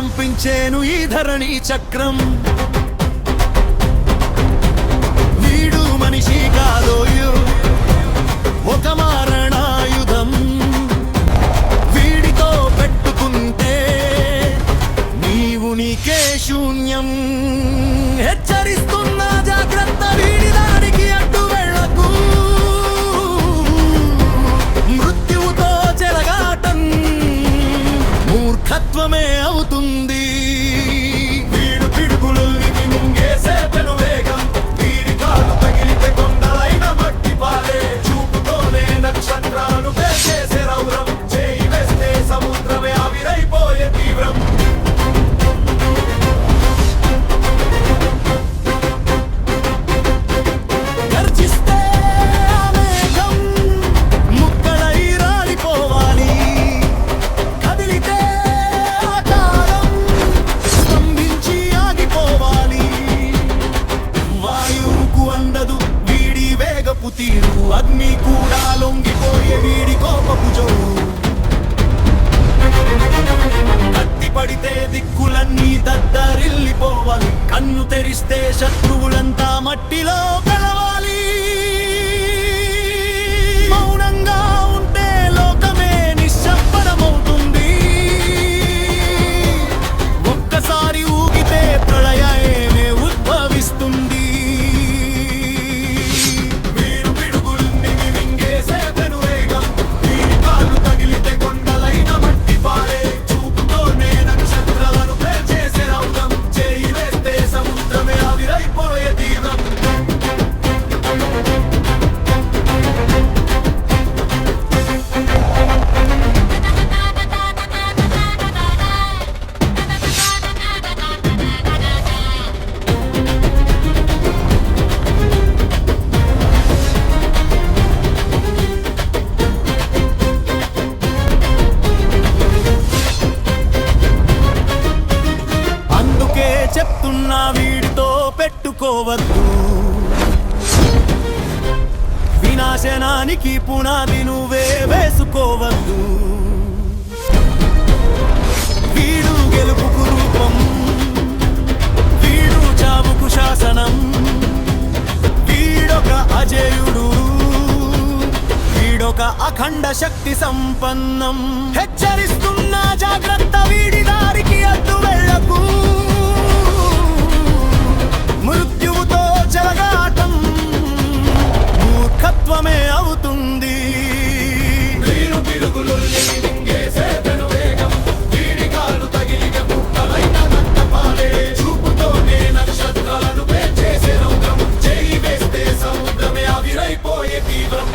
కంపించేను ఈ ధరణి చక్రం. వీడు మనిషి కాదోయు, ఒక మారణాయుధం. వీడితో పెట్టుకుంటే నీవు నీకే శూన్యం. హెచ్చరిస్తున్నా జాగ్రత్త, వీడి దానికి అడ్డు వెళ్ళకు. మృత్యువుతో చెలగాటం మూర్ఖత్వమే అవుతుంది. వీడు పిడుగులుని మింగేసే పెను వేగం. వీడి కాలు తగిలితే కొండలైన మట్టి పాలే. చూపుతోనే నక్షత్రాలు పేసేసే రౌరం. చేయి వేస్తే సముద్రమే ఆవిరైపోయే తీవ్రం. తీరు అగ్ని కూడా లొంగిపోయే వీడి కోపపు జోరు. కత్తి పడితే దిక్కులన్నీ దద్దరిల్లిపోవాలి. కన్ను తెరిస్తే శత్రువులంతా మట్టిలో కలవాలి. మౌనంగా ఉంటే లోకమే నిశ్శబ్దమవుతుంది. ఒక్కసారి ఊగితే ప్రళయమే ఉద్భవిస్తుంది. చెప్తున్నా వీడితో పెట్టుకోవద్దు. వినాశనానికి పునాది నువ్వే వేసుకోవద్దు. వీడు గెలుపుకు రూపం, వీడు చావుకు శాసనం. వీడొక అజేయుడు, వీడొక అఖండ శక్తి సంపన్నం. హెచ్చరిస్తున్నా జాగ్రత్త, వీడి దారికి అడ్డు వెళ్ళకు. మృత్యువుతో చెలగాటం మూర్ఖత్వమే అవుతుంది. వీడు పిడుగులుల్ని మింగేసే పెను వేగం. వీడి కాలు తగిలితే ముక్కలైన నట్టపాలే. చూపుతోనే నక్షత్రాలను పేర్చేసే రౌద్రం. చేయి వేస్తే సముద్రమే ఆవిరైపోయే తీవ్రం.